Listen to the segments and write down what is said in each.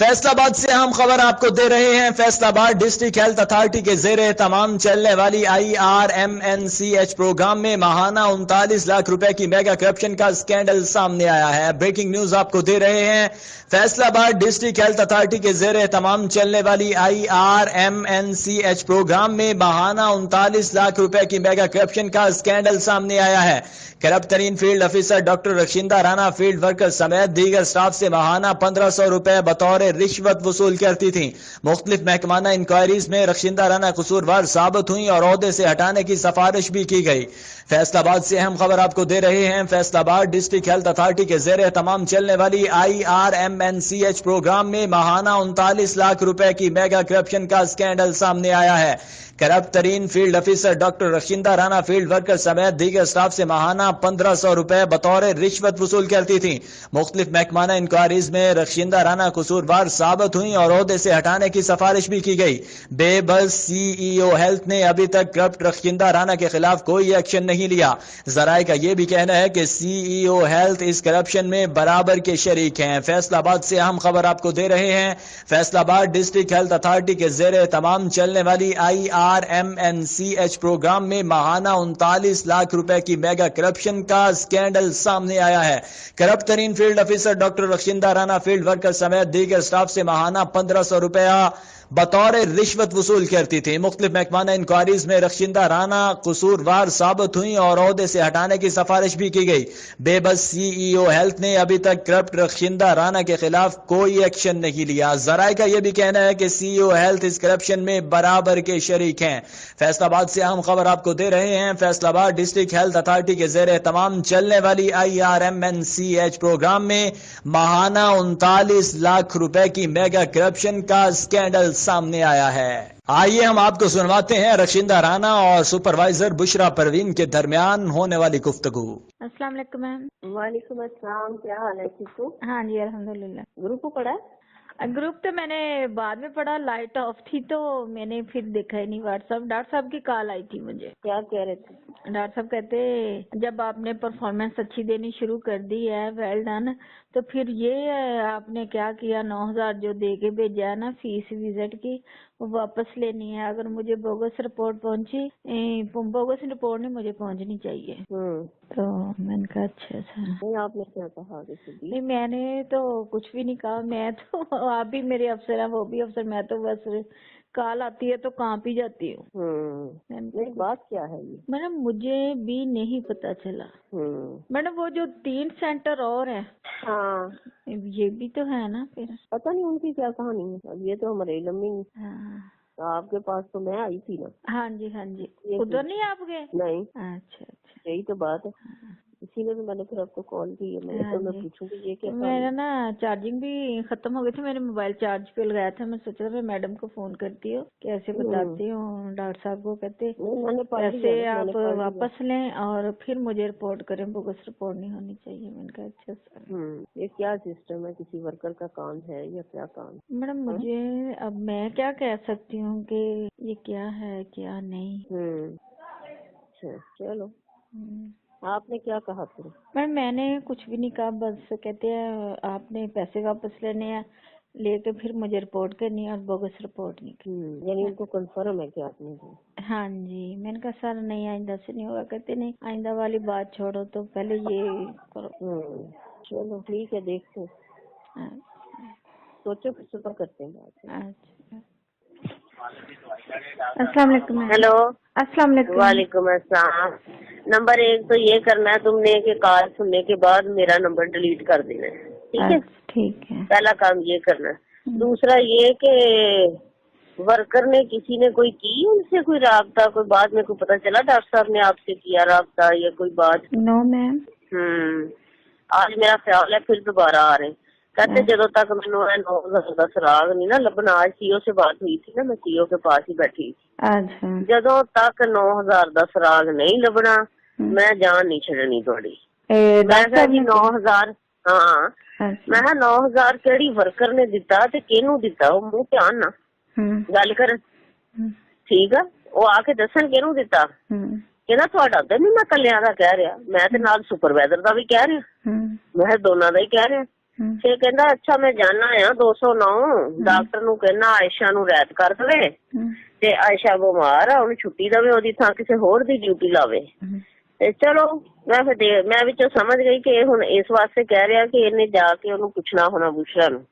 फैसलाबाद से अहम खबर आपको दे रहे हैं। फैसलाबाद डिस्ट्रिक्ट हेल्थ अथॉरिटी के जेर तमाम चलने वाली IRMNCH प्रोग्राम में माहाना 39 लाख रुपए की मेगा करप्शन का स्कैंडल सामने आया है। ब्रेकिंग न्यूज आपको दे रहे हैं। फैसलाबाद डिस्ट्रिक्ट हेल्थ अथॉरिटी के जेर तमाम चलने वाली IRMNCH प्रोग्राम में माहाना 39 लाख रुपए की मेगा करप्शन का स्कैंडल सामने आया है। करप्ट तरीन field officer doctor Rashinda Rana field worker समेत दीगर स्टाफ से माहाना 1500 रुपए बतौर रिश्वत वसूल करती थी। मुख्तलिफ महकमाना इंक्वायरीज में रशिंदा राना कसूरवार साबित हुई और ओहदे से हटाने की सिफारिश भी की गई। फैसलाबाद से अहम खबर आपको दे रहे हैं। फैसलाबाद डिस्ट्रिक्ट हेल्थ अथॉरिटी के जेर तमाम चलने वाली IRMNCH प्रोग्राम में माहाना 39 लाख रुपए की मेगा करप्शन का स्कैंडल सामने आया है। करप्ट तरीन field officer doctor Rashinda Rana field worker समेत दीगर स्टाफ से माहाना 1500 रुपए बतौर रिश्वत वसूल करती थी। मुख्तलिफ महकमाना इंक्वायरीज में रशिंदा राना कसूरवार साबित हुई और ओहदे से हटाने की सिफारिश भी की गई। बेबस CEO हेल्थ ने अभी तक करप्ट रशिंदा राना के खिलाफ कोई एक्शन नहीं लिया। जराए का यह भी कहना है कि CEO हेल्थ इस करप्शन में बराबर के शरीक हैं। फैसलाबाद से अहम खबर आपको दे रहे हैं। फैसलाबाद डिस्ट्रिक्ट हेल्थ अथॉरिटी के जेर तमाम चलने वाली IRMNCH प्रोग्राम में माहाना 39 लाख रुपए की मेगा करप्शन का स्कैंडल सामने आया है। करप्ट तरीन field officer doctor Rashinda Rana field worker समेत दीगर स्टाफ से माहाना 1500 रुपया बतौर रिश्वत वसूल करती थी। मुख्तलिफ महकमाना इंक्वायरीज में रशिंदा राना कसूरवार साबित हुई और ओहदे से हटाने की सिफारिश भी की गई। बेबस CEO हेल्थ ने अभी तक करप्ट रशिंदा राना के खिलाफ कोई एक्शन नहीं लिया। जराए का यह भी कहना है कि CEO हेल्थ इस करप्शन में बराबर के शरीक हैं। फैसलाबाद से अहम खबर आपको दे रहे हैं। फैसलाबाद डिस्ट्रिक्ट हेल्थ अथॉरिटी के जेर तमाम चलने वाली IRMNCH प्रोग्राम में माहाना 39 लाख रुपए की मेगा करप्शन का स्कैंडल सामने आया है। आइए हम आपको सुनवाते हैं रशिंदा राना और सुपरवाइजर बुशरा परवीन के दरमियान होने वाली गुफ्तगू। अस्सलाम वालेकुम मैम। वालेकुम अस्सलाम, क्या हाल है? ठीक हो? हाँ जी अल्हम्दुलिल्लाह। ग्रुप को पढ़ा? ग्रुप तो मैंने बाद में पढ़ा, लाइट ऑफ थी तो मैंने फिर देखा ही नहीं। व्हाट्सएप डॉक्टर साहब की कॉल आई थी मुझे। क्या कह रहे थे? डॉक्टर साहब कहते जब आपने परफॉर्मेंस अच्छी देनी शुरू कर दी है, वेल डन, तो फिर ये आपने क्या किया, 9000 जो दे के भेजा है ना फीस विजिट की, वो वापस लेनी है। अगर मुझे बोगस रिपोर्ट पहुंची, बोगस रिपोर्ट नहीं मुझे पहुंचनी चाहिए। तो मैंने कहा अच्छा। नहीं, आपने क्या कहा? नहीं मैंने तो कुछ भी नहीं कहा। मैं तो आप भी मेरे अफसर हैं, वो भी अफसर, मैं तो बस कॉल आती है तो कांप ही जाती हूँ। नहीं, बात क्या है ये? मैडम मुझे भी नहीं पता चला। मैडम वो जो 3 सेंटर और है, हाँ, ये भी तो है ना? फिर पता नहीं उनकी क्या कहानी है। अब ये तो हमारे इल्म में नहीं। हाँ। आपके पास तो मैं आई थी ना। हाँ जी हाँ जी। उधर नहीं आप गए? नहीं। अच्छा अच्छा, यही तो बात है। इसीलिए तो मैंने फिर आपको कॉल की है। मैं पूछूंगी ये क्या। मेरा ना चार्जिंग भी खत्म हो गई थी, मेरे मोबाइल चार्ज पे लगाया था। मैं सोचा था मैं मैडम को फोन करती हूँ, कैसे बताती हूँ डॉक्टर साहब को। कहते पैसे आप वापस लें और फिर मुझे रिपोर्ट करें, बोगस रिपोर्ट नहीं होनी चाहिए। मैंने कहा अच्छा सर। ये क्या सिस्टम है? किसी वर्कर का काम है या क्या काम? मैडम मुझे अब मैं क्या कह सकती हूँ कि ये क्या है क्या नहीं। अच्छा चलो, आपने क्या कहा फिर? मैडम मैंने कुछ भी नहीं कहा, बस कहते हैं आपने पैसे वापस लेने हैं, लेके फिर मुझे रिपोर्ट करनी है और बोगस रिपोर्ट नहीं करनी। यानी उनको कंफर्म है कि आपने की? हाँ जी। मैंने कहा सर नहीं, आइंदा से नहीं होगा। कहते नहीं, आइंदा वाली बात छोड़ो, तो पहले ये करो। चलो ठीक है, देखते हैं। सोचो फिर सुबह करते हैं बात। अच्छा, अस्सलाम वालेकुम। हेलो, अस्सलाम वालेकुम। वालेकुम अस्सलाम। नंबर 1 तो ये करना है तुमने कि कॉल सुनने के बाद मेरा नंबर डिलीट कर देना है, ठीक है? ठीक है। पहला काम ये करना है। दूसरा ये कि वर्कर ने किसी ने कोई की उनसे कोई राब्ता, कोई बाद में कोई पता चला डॉक्टर साहब ने आपसे किया राब्ता या कोई बात? No ma'am. आज मेरा ख्याल है फिर दोबारा आ रहे। कहते ਜਦੋਂ तक मैंने 9000 ਦਾ ਸੁਰਾਗ नहीं ना ਲੱਭਣਾ। आज सीओ से बात हुई थी ना, मैं सीओ के पास ही बैठी थी। अच्छा। ਜਦੋਂ तक 9000 ਦਾ ਸੁਰਾਗ नहीं ਲੱਭਣਾ, मैं जान नहीं ਛੱਡਣੀ ਤੁਹਾਡੀ। ਮੈਂ ਕਿਹਾ ਜੀ 9000, ਹਾਂ ਮੈਂ ਕਿਹਾ 9000 ਕਿਹੜੀ ਵਰਕਰ ਨੇ ਦਿੱਤਾ ਤੇ ਕਿਹਨੂੰ ਦਿੱਤਾ? ਉਹ ਮੂੰਹ ਧਿਆਨ ਨਾਲ ਗੱਲ ਕਰਨ, ਠੀਕ ਆ? ਉਹ ਆ ਕੇ ਦੱਸਣ ਕਿਹਨੂੰ ਦਿੱਤਾ। ਕਹਿੰਦਾ ਤੁਹਾਡਾ ਤਾਂ ਨਹੀਂ, ਮੈਂ ਕੱਲਿਆਂ ਦਾ ਕਹਿ ਰਿਹਾ, ਮੈਂ ਤੇ ਨਾਲ ਸੁਪਰਵਾਈਜ਼ਰ ਦਾ ਵੀ ਕਹਿ ਰਿਹਾ, ਮੈਂ ਦੋਨਾਂ ਦਾ ਹੀ ਕਹਿ ਰਿਹਾ। ਫਿਰ ਕਹਿੰਦਾ ਅੱਛਾ ਮੈਂ ਜਾਣਾ ਆ 209 ਡਾਕਟਰ ਨੂੰ ਕਹਿਣਾ ਆਇਸ਼ਾ ਨੂੰ ਰੈਤ ਕਰ ਦੇਵੇ ਤੇ ਆਇਸ਼ਾ ਬਿਮਾਰ ਆ ਉਹਨੂੰ ਛੁੱਟੀ ਦੇਵੇ, ਉਹਦੀ ਥਾਂ ਕਿਸੇ ਹੋਰ ਦੀ ਡਿਊਟੀ ਲਾਵੇ। ਤੇ ਚਲੋ ਮੈਂ ਫਿਰ ਮੈਂ ਵਿੱਚੋਂ ਸਮਝ ਗਈ ਕਿ ਇਹ ਹੁਣ ਇਸ ਵਾਸਤੇ ਕਹਿ ਰਿਹਾ ਕਿ ਇਹਨੇ ਜਾ ਕੇ ਉਹਨੂੰ ਪੁੱਛਣਾ ਹੋਣਾ ਬੁਸ਼ਰਾ ਨੂੰ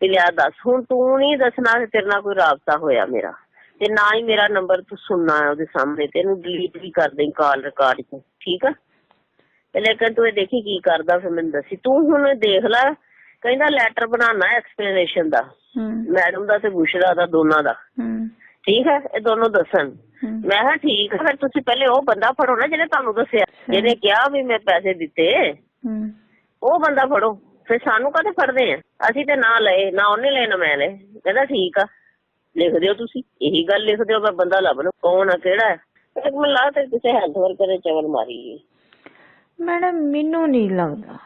ਵੀ ਲਿਆ ਦੱਸ, ਹੁਣ ਤੂੰ ਨਹੀਂ ਦੱਸਣਾ ਕਿ ਤੇਰੇ ਨਾਲ ਕੋਈ ਰਾਬਤਾ ਹੋਇਆ ਮੇਰਾ, ਤੇ ਨਾ ਹੀ ਮੇਰਾ ਨੰਬਰ ਤੂੰ ਸੁਣਨਾ ਹੈ ਉਹਦੇ ਸਾਹਮਣੇ, ਤੇ ਇਹਨੂੰ ਡਿਲੀਟ ਵੀ ਕਰ ਦੇਈਂ ਕਾਲ ਰਿਕਾਰਡ ਚ, ਠੀਕ ਆ। ਤੇ ਲੇਕਿਨ ਤੂੰ ਇਹ ਦੇਖੀ ਕੀ ਕਰਦਾ, ਫਿਰ ਮੈਨੂੰ ਦੱਸੀ। ਤੂੰ ਹੁਣ ਦੇਖ ਲੈ, ਕਹਿੰਦਾ ਲੈਟਰ ਬਣਾਉਣਾ ਐਕਸਪਲੇਨੇਸ਼ਨ ਦਾ, ਮੈਡਮ ਦਾ ਤੇ ਬੁਸ਼ਰਾ ਦਾ ਦੋਨਾਂ ਦਾ, ਠੀਕ ਹੈ, ਇਹ ਦੋਨੋਂ ਦੱਸਣ। ਮੈਂ ਕਿਹਾ ਠੀਕ ਹੈ, ਫਿਰ ਤੁਸੀਂ ਪਹਿਲੇ ਉਹ ਬੰਦਾ ਫੜੋ ਨਾ ਜਿਹਨੇ ਤੁਹਾਨੂੰ ਦੱਸਿਆ, ਜਿਹਨੇ ਕਿਹਾ ਵੀ ਮੈਂ ਪੈਸੇ ਦਿੱਤੇ, ਉਹ ਬੰਦਾ ਫੜੋ। ਫਿਰ ਸਾਨੂੰ ਕਦੇ ਫੜਦੇ ਆ, ਅਸੀਂ ਤੇ ਨਾ ਲਏ, ਨਾ ਉਹਨੇ ਲਏ ਨਾ ਮੈਂ ਲਏ। ਕਹਿੰਦਾ ਠੀਕ ਆ, ਲਿਖ ਦਿਓ ਤੁਸੀਂ, ਇਹੀ ਗੱਲ ਲਿਖ ਦਿਓ, ਮੈਂ ਬੰਦਾ ਲੱਭ ਲਓ ਕੌਣ ਆ ਕਿਹੜਾ ਹੈ। ਮੈਨੂੰ ਲੱਗਦਾ ਕਿਸੇ ਹੈਲਥ ਵਰਕਰ ਨੇ ਚਵਲ ਮਾਰੀ ਹੈ। ਮੈਡਮ ਮੈਨੂੰ ਨਹੀਂ ਲੱਗਦਾ।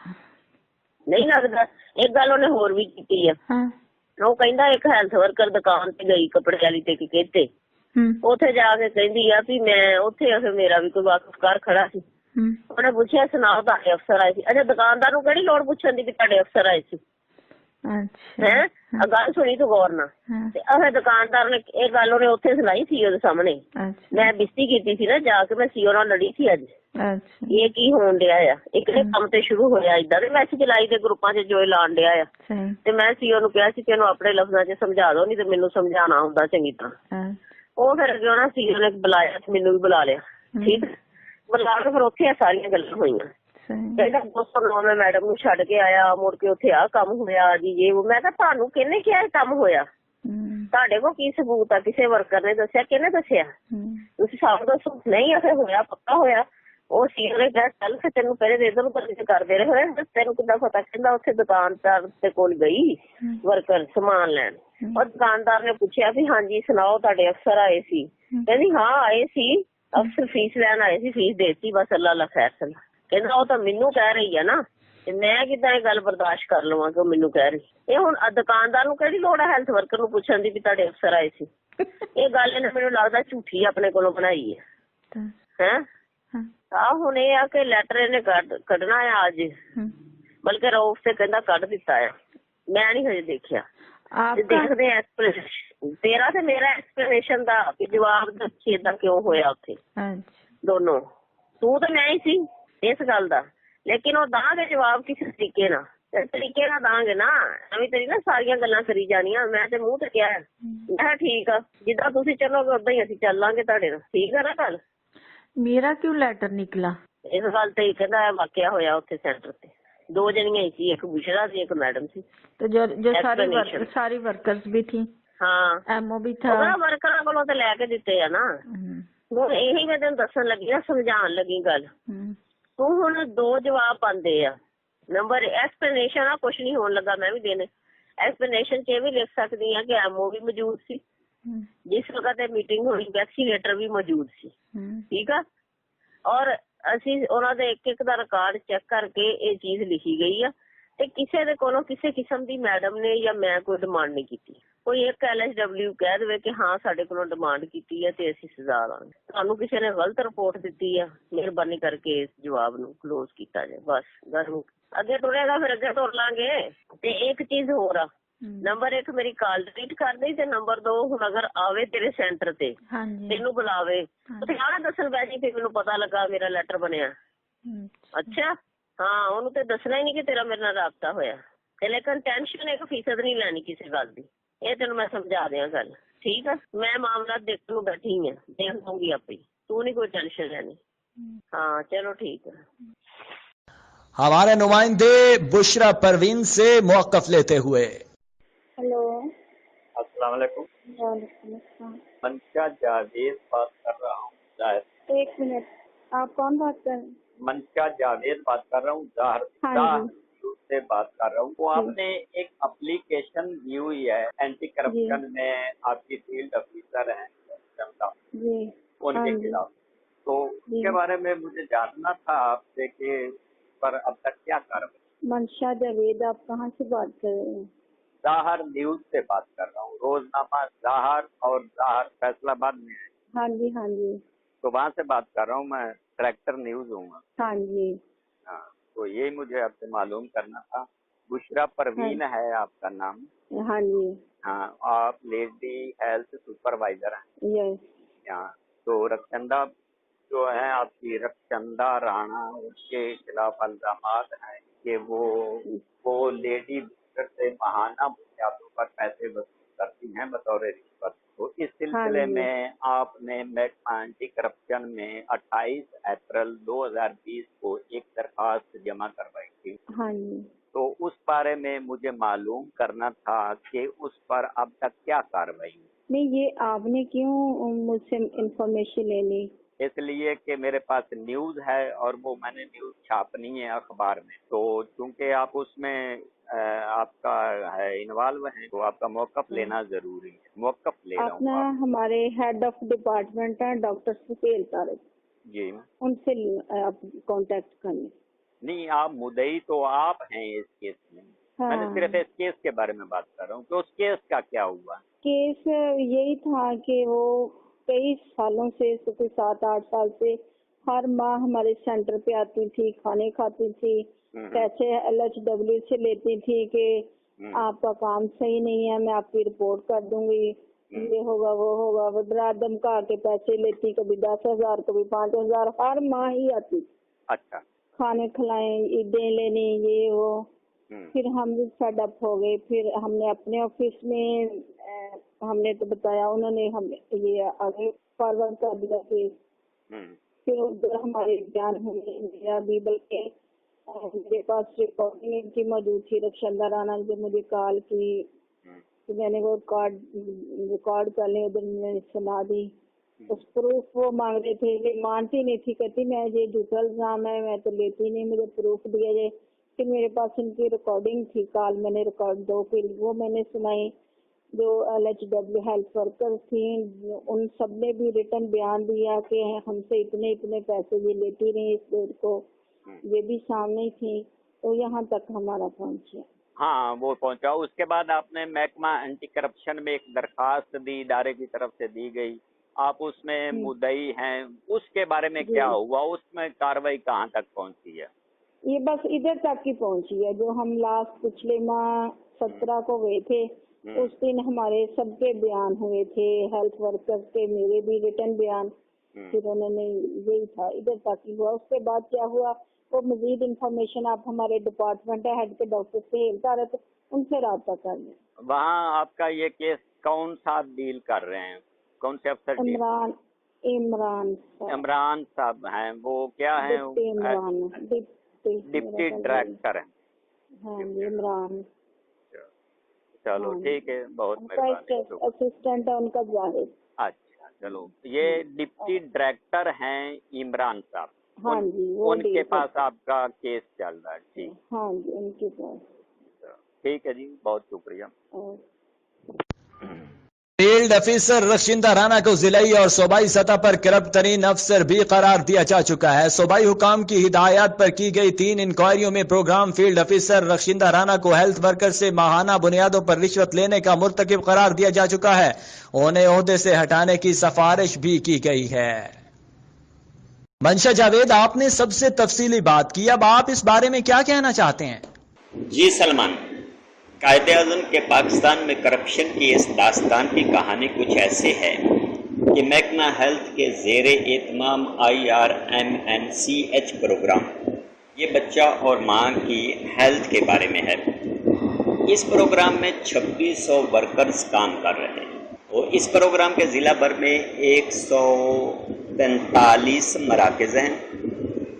ਨਹੀਂ ਲੱਗਦਾ, ਇੱਕ ਗੱਲ ਉਹਨੇ ਹੋਰ ਵੀ ਕੀਤੀ ਆ। ਉਹ ਕਹਿੰਦਾ ਇੱਕ ਹੈਲਥ ਵਰਕਰ ਦੁਕਾਨ ਤੇ ਗਈ ਕੱਪੜੇ ਵਾਲੀ ਤੇ ਕਿਤੇ, ਉੱਥੇ ਜਾ ਕੇ ਕਹਿੰਦੀ ਆ ਵੀ ਮੈਂ ਉੱਥੇ ਮੇਰਾ ਵੀ ਕੋਈ ਵਾਕਫਕਾਰ ਖੜਾ ਸੀ, ਉਹਨੇ ਪੁੱਛਿਆ ਸੁਣਾਓ ਤੁਹਾਡੇ ਅਫਸਰ ਆਏ ਸੀ। ਅੱਛਾ ਦੁਕਾਨਦਾਰ ਨੂੰ ਕਿਹੜੀ ਲੋੜ ਪੁੱਛਣ ਦੀ ਵੀ ਤੁਹਾਡੇ ਅਫਸਰ ਆਏ ਸੀ, ਹੈਂ? ਗੱਲ ਸੁਣੀ ਤੂੰ ਗੌਰ ਨਾਲ। ਤੇ ਇਹ ਦੁਕਾਨਦਾਰ ਨੇ ਇਹ ਗੱਲ ਉਹਨੇ ਉੱਥੇ ਸੁਣਾਈ ਸੀ ਉਹਦੇ ਸਾਹਮਣੇ। ਮੈਂ ਬਿਸਤੀ ਕੀਤੀ ਸੀ ਨਾ ਜਾ ਕੇ, ਮੈਂ ਸੀਓ ਨਾਲ ਲੜੀ ਸੀ ਅੱਜ। ਇਹ ਕੀ ਹੋਣ ਡਿਆ ਆ, ਇੱਕ ਨੇ ਕੰਮ ਤੇ ਸ਼ੁਰੂ ਹੋਇਆ ਏਦਾਂ ਦੇ ਮੈਸੇਜ ਲਾਈ ਦੇ ਗਰੁੱਪਾਂ ਚ ਜੋ ਲਾਉਣ ਡਿਆ ਆ। ਤੇ ਮੈਂ ਸੀਓ ਨੂੰ ਕਿਹਾ ਸੀ ਕਿ ਇਹਨੂੰ ਆਪਣੇ ਲਫ਼ਜ਼ਾਂ ਚ ਸਮਝਾ ਦੋ, ਨਹੀਂ ਤੇ ਮੈਨੂੰ ਸਮਝਾਉਣਾ ਹੁੰਦਾ ਚੰਗੀ ਤਰ੍ਹਾਂ। ਉਹ ਫਿਰ ਅੱਗੇ ਉਹਨਾਂ ਸੀਓ ਨੇ ਬੁਲਾਇਆ, ਮੈਨੂੰ ਵੀ ਬੁਲਾ ਲਿਆ, ਠੀਕ ਬੁਲਾ ਕੇ ਫਿਰ ਉੱਥੇ ਸਾਰੀਆਂ ਗੱਲਾਂ ਹੋਈਆਂ। ਕਹਿੰਦਾ 209 ਮੈਂ ਮੈਡਮ ਨੂੰ ਛੱਡ ਕੇ ਆਇਆ, ਮੁੜ ਕੇ ਉੱਥੇ ਆਹ ਕੰਮ ਹੋਇਆ ਜੀ ਜੇ। ਮੈਂ ਕਿਹਾ ਤੁਹਾਨੂੰ ਕਿਹਨੇ ਕਿਹਾ ਇਹ ਕੰਮ ਹੋਇਆ, ਤੁਹਾਡੇ ਕੋਲ ਕੀ ਸਬੂਤ ਆ? ਕਿਸੇ ਵਰਕਰ ਨੇ ਦੱਸਿਆ, ਕਿਹਨੇ ਦੱਸਿਆ? ਤੁਸੀਂ ਸਾਨੂੰ ਦੱਸੋ। ਨਹੀਂ ਅਖੇ ਹੋਇਆ, ਪੱਕਾ ਹੋਇਆ। ਉਹ ਸੀਓ ਨੇ ਕਿਹਾ ਚੱਲ ਫਿਰ ਤੈਨੂੰ ਪਹਿਲੇ ਇਧਰ ਉਧਰ ਕਰਦੇ ਰਹੇ ਹੋਏ, ਤੈਨੂੰ ਕਿੱਦਾਂ ਪਤਾ? ਕਹਿੰਦਾ ਉੱਥੇ ਦੁਕਾਨਦਾਰ ਦੇ ਕੋਲ ਗਈ ਵਰਕਰ ਸਮਾਨ ਲੈਣ, ਔਰ ਦੁਕਾਨਦਾਰ ਨੇ ਪੁੱਛਿਆ ਵੀ ਹਾਂਜੀ ਸੁਣਾਓ ਤੁਹਾਡੇ ਅਫਸਰ ਆਏ ਸੀ? ਕਹਿੰਦੀ ਹਾਂ ਆਏ ਸੀ, ਅਫਸਰ ਫੀਸ ਲੈਣ ਆਏ ਸੀ, ਫੀਸ ਦੇਤੀ ਬਸ, ਅੱਲਾ ਅੱਲਾ ਖੈਰ ਸਲਾ। ਕਹਿੰਦਾ ਉਹ ਤਾਂ ਮੈਨੂੰ ਕਹਿ ਰਹੀ ਆ ਨਾ, ਤੇ ਮੈਂ ਕਿੱਦਾਂ ਇਹ ਗੱਲ ਬਰਦਾਸ਼ਤ ਕਰ ਲਵਾਂ ਕਿ ਉਹ ਮੈਨੂੰ ਕਹਿ ਰਹੀ। ਇਹ ਹੁਣ ਦੁਕਾਨਦਾਰ ਨੂੰ ਕਿਹੜੀ ਲੋੜ ਹੈ ਹੈਲਥ ਵਰਕਰ ਨੂੰ ਪੁੱਛਣ ਦੀ ਵੀ ਤੁਹਾਡੇ ਅਫਸਰ ਆਏ ਸੀ? ਇਹ ਗੱਲ ਇਹਨੇ ਮੈਨੂੰ ਲੱਗਦਾ ਝੂਠੀ ਆਪਣੇ ਕੋਲੋਂ ਬਣਾਈ ਹੈ। ਆਹ ਹੁਣ ਇਹ ਆ ਕਿ ਲੈਟਰ ਇਹਨੇ ਕੱਢਣਾ ਆ ਅੱਜ, ਬਲਕਿ ਰੌਫ ਤੇ ਕਹਿੰਦਾ ਕੱਢ ਦਿੱਤਾ ਆ, ਮੈਂ ਨੀ ਹਜੇ ਦੇਖਿਆ। ਦੇਖਦੇ ਆ ਤੇਰਾ ਤੇ ਮੇਰਾ ਐਕਸਪਲੇਨੇਸ਼ਨ ਦਾ ਜਵਾਬ ਦੱਸੀ ਏਦਾਂ ਕਿਉਂ ਹੋਇਆ ਉੱਥੇ ਦੋਨੋਂ, ਤੂੰ ਤੇ ਮੈਂ ਹੀ ਸੀ ਇਸ ਗੱਲ ਦਾ। ਲੇਕਿਨ ਉਹ ਦਾਂਗੇ ਜਵਾਬ ਕਿਸੇ ਤਰੀਕੇ ਨਾਲ ਦਾਂਗੇ ਨਾ, ਐਵੇਂ ਤੇਰੀ ਨਾ ਸਾਰੀਆਂ ਗੱਲਾਂ ਕਰੀ ਜਾਣੀਆਂ। ਮੈਂ ਤੇ ਮੂੰਹ ਤੇ ਕਿਹਾ, ਮੈਂ ਕਿਹਾ ਠੀਕ ਆ, ਜਿੱਦਾਂ ਤੁਸੀਂ ਚੱਲੋਗੇ ਓਦਾਂ ਹੀ ਅਸੀਂ ਚੱਲਾਂਗੇ ਤੁਹਾਡੇ ਨਾਲ, ਠੀਕ ਆ ਨਾ ਗੱਲ? ਮੇਰਾ ਕਿਉਂ ਲੈਟਰ ਨਿਕਲਾ ਇਸ ਗੱਲ ਤੇ ਹੀ ਕਹਿੰਦਾ ਵਾਕਿਆ ਹੋਇਆ ਉੱਥੇ ਸੈਂਟਰ ਤੇ, ਦੋ ਜਣੀਆਂ ਸੀ, ਇੱਕ ਬੁਸ਼ਰਾ ਸੀ ਇੱਕ ਮੈਡਮ ਸੀ। तो जो सारी वर्कर्स भी थी। हाँ एमओ भी था। वर्करां कोलों ते लेके दिते आ ना। ਹੁਣ ਇਹੀ ਮੈਂ ਤੈਨੂੰ ਦੱਸਣ ਲੱਗੀ ਨਾ, ਸਮਝਾਉਣ ਲੱਗੀ ਗੱਲ। ਤੂੰ ਹੁਣ ਦੋ ਜਵਾਬ ਪਾਉਂਦੇ ਆ। ਨੰਬਰ ਐਕਸਪਲੇਨੇਸ਼ਨ ਆ ਕੁਛ ਨਹੀਂ ਹੋਣ ਲੱਗਾ, ਮੈਂ ਵੀ ਦੇਣੇ ਐਕਸਪਲੇਨੇਸ਼ਨ ਚ ਇਹ ਵੀ ਲਿਖ ਸਕਦੀ ਆ ਕਿ ਐਮਓ ਵੀ ਮੌਜੂਦ ਸੀ ਜਿਸ ਵਕਤ ਇਹ ਮੀਟਿੰਗ ਹੋਈ, ਵੈਕਸੀਨੇਟਰ ਵੀ ਮੌਜੂਦ ਸੀ, ਠੀਕ ਆ। ਔਰ ਅਸੀਂ ਉਹਨਾਂ ਦੇ ਇੱਕ ਇੱਕ ਦਾ ਰਿਕਾਰਡ ਚੈੱਕ ਕਰਕੇ ਇਹ ਚੀਜ਼ ਲਿਖੀ ਗਈ ਆ, ਤੇ ਕਿਸੇ ਦੇ ਕੋਲੋਂ ਕਿਸੇ ਕਿਸਮ ਦੀ ਮੈਡਮ ਨੇ ਜਾਂ ਮੈਂ ਕੋਈ ਡਿਮਾਂਡ ਨਹੀਂ ਕੀਤੀ। ਕੋਈ ਇੱਕ LHW ਕਹਿ ਦੇਵੇ ਕਿ ਹਾਂ ਸਾਡੇ ਕੋਲੋਂ ਡਿਮਾਂਡ ਕੀਤੀ ਹੈ ਤੇ ਅਸੀਂ ਸਜ਼ਾ ਦਾਂਗੇ। ਤੁਹਾਨੂੰ ਕਿਸੇ ਨੇ ਗਲਤ ਰਿਪੋਰਟ ਦਿੱਤੀ ਆ, ਮਿਹਰਬਾਨੀ ਕਰਕੇ ਇਸ ਜਵਾਬ ਨੂੰ ਕਲੋਜ਼ ਕੀਤਾ ਜਾਏ, ਬਸ ਗੱਲ ਅੱਗੇ ਤੁਰੇਗਾ ਫਿਰ ਅੱਗੇ ਤੁਰ ਲਾਂਗੇ। ਤੇ ਇੱਕ ਚੀਜ਼ ਹੋਰ ਆ, ਨੰਬਰ 1 ਮੇਰੀ ਕਾਲ ਡਿਲੀਟ ਕਰ ਦੇ, ਤੇ ਨੰਬਰ 2 ਹੁਣ ਅਗਰ ਆਵੇ ਤੇਰੇ ਸੈਂਟਰ ਤੇ ਤੈਨੂੰ ਬੁਲਾਵੇ ਤੇ ਆਹ ਦੱਸਣ ਪੈ ਜੀ ਫਿਰ ਮੈਨੂੰ ਪਤਾ ਲੱਗਾ ਮੇਰਾ ਲੈਟਰ ਬਣਿਆ। ਅੱਛਾ ਹਾਂ, ਉਹਨੂੰ ਤੇ ਦੱਸਣਾ ਹੀ ਨਹੀਂ ਕਿ ਤੇਰਾ ਮੇਰੇ ਨਾਲ ਰਾਬਤਾ ਹੋਇਆ। ਤੇ ਲੇਕਿਨ ਟੈਨਸ਼ਨ 1% ਨਹੀਂ ਲੈਣੀ ਕਿਸੇ ਗੱਲ ਦੀ, ਇਹ ਤੈਨੂੰ ਮੈਂ ਸਮਝਾ ਦਿਆਂ ਗੱਲ, ਠੀਕ ਆ। ਮੈਂ ਮਾਮਲਾ ਦੇਖਣ ਨੂੰ ਬੈਠੀ ਆ, ਦੇਖ ਲਊਂਗੀ ਆਪੇ, ਤੂੰ ਨਹੀਂ ਕੋਈ ਟੈਨਸ਼ਨ ਲੈਣੀ। हाँ चलो ठीक है। हमारे नुमाइंदे बुशरा परवीन से मौक़िफ़ लेते हुए। हेलो, अस्सलाम वालेकुम। वालेकुम अस्सलाम। मनशा जावेद बात कर रहा हूँ। एक मिनट, आप कौन बात कर रहे हैं? मनशा जावेद बात कर रहा हूँ, ज़ाहर से बात कर रहा हूँ। वो आपने एक एप्लीकेशन दी हुई है एंटी करप्शन में, आपकी फील्ड ऑफिसर हैं उनके खिलाफ, तो उसके बारे में मुझे जानना था आपसे कि पर अब तक क्या कार्रवाई। मनशा जावेद, आप कहाँ से बात कर रहे हैं? ज़ाहर न्यूज से बात कर रहा हूँ, रोजनामा ज़ाहर और ज़ाहर फैसलाबाद में है। हाँ जी हाँ जी, तो वहाँ से बात कर रहा हूँ, मैं ट्रैक्टर न्यूज हूँ। हाँ जी हाँ, तो यही मुझे आपसे मालूम करना था। बुशरा परवीन है आपका नाम? हाँ जी। हाँ, आप लेडी हेल्थ सुपरवाइजर हैं यस। यहाँ। तो रक्षंदा जो है आपकी, रक्षंदा राणा, उसके खिलाफ इल्जामात हैं कि वो लेडी विजिटर से माहाना बुनियादों पर पैसे वसूल करती हैं बतौर रिश्वत। तो इस सिलसिले में आपने महकमा एंटी करप्शन में 28 अप्रैल 2020 को एक दरखास्त जमा करवाई थी। हाँ जी। तो उस बारे में मुझे मालूम करना था कि उस पर अब तक क्या कार्रवाई हुई। नहीं, ये आपने क्यों मुझसे इंफॉर्मेशन लेनी? इसलिए कि मेरे पास न्यूज़ है और वो मैंने न्यूज़ छापनी है अखबार में। तो चूंकि आप उसमें आपका है इन्वॉल्व हैं, तो आपका मौक़िफ़ लेना जरूरी है। मौक़िफ़ ले रहा हूँ। अपना हमारे हेड ऑफ डिपार्टमेंट है डॉक्टर सुहेल तारिक जी, उनसे आप कांटेक्ट करें। नहीं, आप मुद्दई तो आप हैं इस केस में। हाँ। मैंने सिर्फ इस केस के बारे में बात कर रहा हूँ कि उस केस का क्या हुआ। केस यही था कि वो कई सालों से, कोई 7-8 साल से हर माह हमारे सेंटर पे आती थी, खाने खाती थी, पैसे LHW से लेती थी कि आपका काम सही नहीं है, मैं आपकी रिपोर्ट कर दूंगी, ये होगा वो होगा, वो डरा धमका के पैसे लेती, कभी 10,000 कभी 5,000, हर माह ही आती। अच्छा। खाने खिलाएं, ईदें लेनी, ये वो। फिर हम भी फेड अप हो गए। फिर हमने अपने ऑफिस में हमने तो बताया, उन्होंने हम ये आगे फॉरवर्ड कर दिया केस। फिर उधर हमारे बयान हुए, मेरा भी, बल्कि मेरे पास रिकॉर्डिंग इनकी मौजूद थी। रक्षंदा राणा ने मुझे कॉल की तो मैंने वो रिकॉर्ड कर लिया, उधर मैंने सुना दी। उस प्रूफ वो मांग रहे थे, ये मानती नहीं थी, कहती मैं ये झूठा इल्जाम है, मैं तो लेती नहीं, मुझे प्रूफ दिया जाए। फिर मेरे पास इनकी रिकॉर्डिंग थी, कॉल मैंने रिकॉर्ड 2 फिर वो मैंने सुनाई। जो LHW हेल्थ वर्कर्स थी, उन सब ने भी रिटर्न बयान दिया कि हमसे इतने इतने पैसे ये लेती रही, इस डेट को ये भी सामने थी। तो यहाँ तक हमारा पहुँचा। हाँ, वो पहुंचा। उसके बाद आपने महकमा एंटी करप्शन में एक दरखास्त दी, इदारे की तरफ से दी गई, आप उसमें मुद्दई हैं। उसके बारे में क्या हुआ, उसमें कार्रवाई कहाँ तक पहुंची है? ये बस इधर तक ही पहुंची है। जो हम लास्ट पिछले माह 17 को गए थे, उस दिन हमारे सबके बयान हुए थे, हेल्थ वर्कर्स के, मेरे भी रिटर्न बयान। फिर उन्होंने यही था, इधर तक ही हुआ। उसके बाद क्या हुआ, वो मजीद इंफॉर्मेशन आप हमारे डिपार्टमेंट है हेड के डॉक्टर सुहेल तारिक, उनसे राब्ता कर लें। वहाँ आपका ये केस कौन सा डील कर रहे हैं, कौन से अफसर? इमरान साहब हैं। वो क्या है? डिप्टी डायरेक्टर हैं। हाँ, इमरान। चलो ठीक है, बहुत मेहरबानी। असिस्टेंट है उनका जाहिद। अच्छा, चलो, ये डिप्टी डायरेक्टर हैं इमरान साहब। हाँ जी, उनके पास आपका केस चल रहा है? ठीक। हाँ जी, उनके पास। ठीक है जी, बहुत शुक्रिया। फील्ड ऑफिसर रक्षिंदा राणा को जिलाई और सूबाई सतह पर करप्ट तरीन अफसर भी करार दिया जा चुका है। सूबाई हुकाम की हिदायत पर की गई 3 इंक्वायरियों में प्रोग्राम फील्ड ऑफिसर रक्षिंदा राणा को हेल्थ वर्कर से माहाना बुनियादों पर रिश्वत लेने का मुर्तकिब करार दिया जा चुका है। उन्हें ओहदे से हटाने की सिफारिश भी की गई है। मंशा जावेद, आपने सबसे तफसीली बात की, अब आप इस बारे में क्या कहना चाहते हैं? जी सलमान, कायदे-ए-आज़म के पाकिस्तान में करप्शन की इस दास्तान की कहानी कुछ ऐसे है कि महकमा हेल्थ के ज़ेरे एहतमाम IRMNCH प्रोग्राम, ये बच्चा और माँ की हेल्थ के बारे में है। इस प्रोग्राम में 2600 वर्कर्स काम कर रहे हैं और इस प्रोग्राम के ज़िला भर में 143 मराकज़ हैं,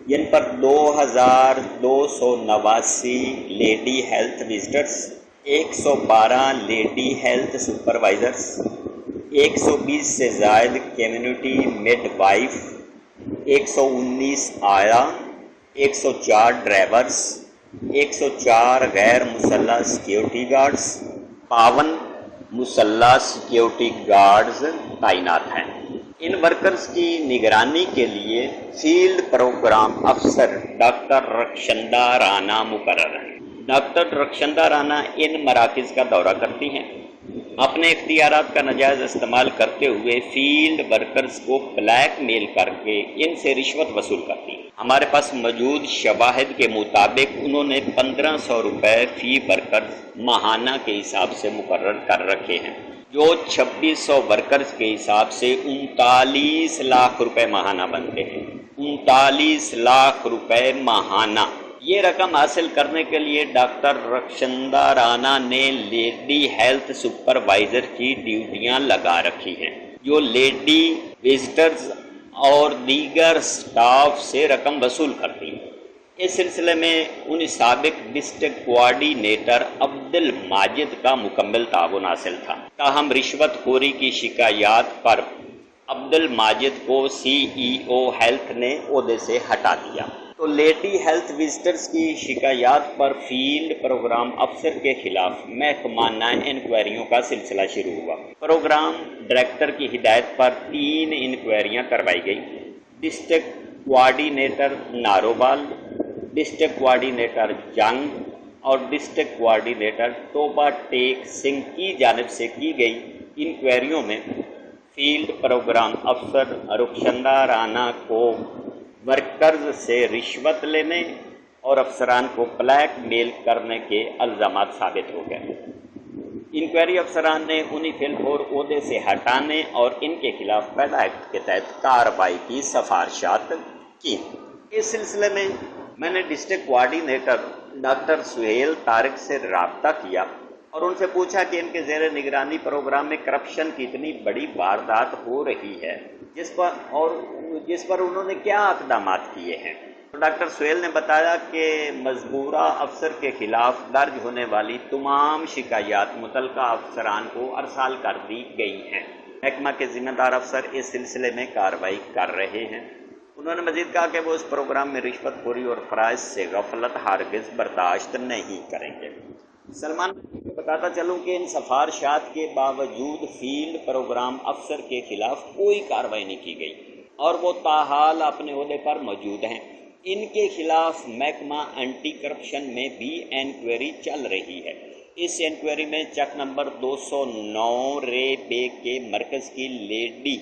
जिन पर 2289 lady health visitors, 112 lady health supervisors, 120 से ज़ायद कम्युनिटी मिडवाइफ, 119 आया, 104 ड्राइवर्स, 104 गैर मुसल्लह सिक्योरिटी गार्ड्स, 52 मुसल्लह सिक्योरिटी गार्ड्स तैनात हैं। इन वर्कर्स की निगरानी के लिए फील्ड प्रोग्राम अफसर डॉक्टर रक्षंदा राणा मुकर्रर हैं। डॉक्टर रक्षंदा राणा इन मराकज़ का दौरा करती हैं, अपने इख्तियारात का नाजायज़ इस्तेमाल करते हुए फील्ड वर्कर्स को ब्लैक मेल करके इनसे रिश्वत वसूल करती हैं। हमारे पास मौजूद शवाहिद के मुताबिक उन्होंने 1500 रुपए फी वर्कर माहाना के हिसाब से मुकर्रर कर रखे हैं, जो 2600 वर्कर्स के हिसाब से 39 लाख रुपए माहाना बनते हैं। 39 लाख रुपए माहाना। ये रकम हासिल करने के लिए डॉक्टर रक्षंदा राणा ने लेडी हेल्थ सुपरवाइजर की ड्यूटियां लगा रखी हैं, जो लेडी विजिटर्स और दीगर स्टाफ से रकम वसूल करती है। इस सिलसिले में उन साबिक डिस्ट्रिक्ट कोऑर्डिनेटर अब्दुल माजिद का मुकम्मल ताउन हासिल था। ताहम रिश्वतखोरी की शिकायत पर अब्दुल माजिद को CEO हेल्थ ने ओहदे से हटा दिया। तो लेडी हेल्थ विजिटर्स की शिकायत पर फील्ड प्रोग्राम अफसर के खिलाफ महकमाना इंक्वायरियों का सिलसिला शुरू हुआ। प्रोग्राम डायरेक्टर की हिदायत पर 3 इंक्वायरियां करवाई गई। District coordinator Narowal, district coordinator जंग और डिस्ट्रिक्ट कोऑर्डिनेटर तोबा टेक सिंह की जानिब से की गई इंक्वायरियों में फील्ड प्रोग्राम अफसर रुखशंदा राणा को वर्कर्स से रिश्वत लेने और अफसरान को ब्लैक मेल करने के इल्ज़ामात साबित हो गए। इंक्वायरी अफसरान ने उन्हें फिलखोर ओहदे से हटाने और इनके खिलाफ पैदा एक्ट के तहत कार्रवाई की सिफारिशात की। इस सिलसिले में मैंने district coordinator doctor Suhail Tariq से रब्ता किया और उनसे पूछा कि इनके ज़ेर निगरानी प्रोग्राम में करप्शन की इतनी बड़ी वारदात हो रही है जिस पर उन्होंने क्या इक़दाम किए हैं। तो डॉक्टर सुहेल ने बताया कि मज़कूरा अफसर के खिलाफ दर्ज होने वाली तमाम शिकायत मुतलका अफसरान को अरसाल कर दी गई हैं। महकमा के ज़िम्मेदार अफसर इस सिलसिले में कार्रवाई कर रहे हैं। उन्होंने मज़ीद कहा कि वो इस प्रोग्राम में रिश्वतखोरी और फ़राइज़ से गफलत हरगिज़ बर्दाश्त नहीं करेंगे। सलमान बताता चलूँ कि इन सिफारिशात के बावजूद फील्ड प्रोग्राम अफसर के खिलाफ कोई कार्रवाई नहीं की गई और वो ताहाल अपने ओहदे पर मौजूद हैं। इनके खिलाफ महकमा एंटी करप्शन में भी इंक्वायरी चल रही है। इस इंक्वायरी में चक नंबर 209 रे बे के मरकज़ की lady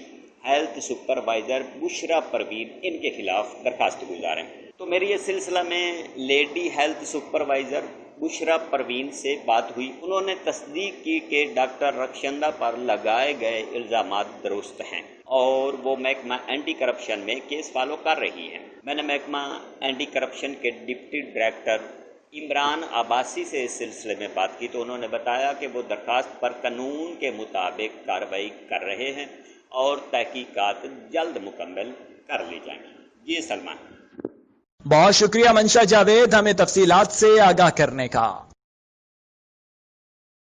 health supervisor Bushra Parveen इनके खिलाफ दरखास्त गुजार हैं। तो मेरी ये सिलसिला में lady health supervisor Bushra Parveen से बात हुई। उन्होंने तस्दीक की कि डॉक्टर रक्षंदा पर लगाए गए इल्ज़ामात दुरुस्त हैं और वो महकमा एंटी करप्शन में केस फॉलो कर रही हैं। मैंने महकमा एंटी करप्शन के डिप्टी डायरेक्टर इमरान अब्बासी से इस सिलसिले में बात की तो उन्होंने बताया कि वो दरखास्त पर कानून के मुताबिक कार्रवाई कर रहे हैं और तहकीकात जल्द मुकम्मल कर ली जाएंगी। जी सलमान। बहुत शुक्रिया मंशा जावेद हमें तफसीलात से आगाह करने का।